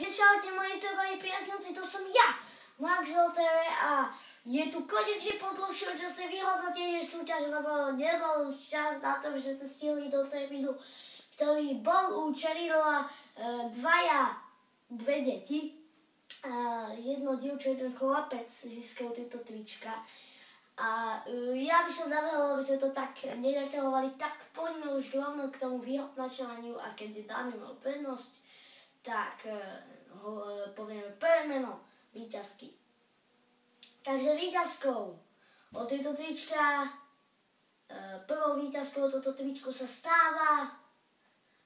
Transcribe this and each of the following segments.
čaute moji trvají priaznivci, to som ja, Maxwell TV a je tu konečne po dlhšom čase vyhodnotenie súťaže, lebo nebol čas na to, že to stihli do termínu, ktorý bol u Čerinova dve deti. Jedno dievča, jeden chlapec získal tieto trička. A ja by som navrhol, aby sme to tak nedetelovali, tak poďme už rovno k tomu vyhodnocovaniu a keďže dáme mal prednosť, tak povieme prvé meno víťazky. Takže víťazkou o tieto trička, prvou víťazkou o toto tričko sa stáva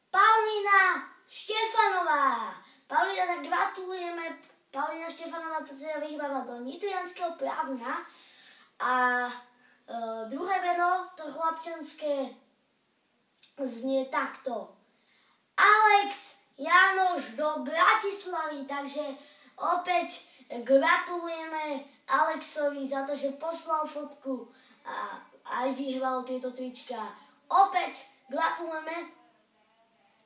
Paulína Štefanová. Paulína, tak gratulujeme. Paulína Štefanová to teda vyhráva do nitrianskeho Právna. A druhé meno, to chlapčanské, znie takto. Alex Janoš do Bratislavy, takže opäť gratulujeme Alexovi za to, že poslal fotku a aj vyhral tieto trička. Opäť gratulujeme.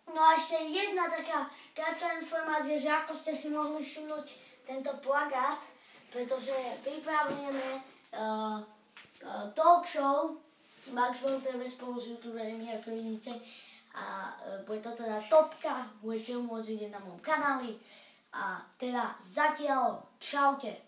No a ešte jedna taká krátka informácia, že ako ste si mohli všimnúť tento plagát, pretože pripravujeme talk show Maxwell TV spolu s youtubermi, ako vidíte, a bude to teda topka, budete ju môcť vidieť na mojom kanáli a teda zatiaľ čaute.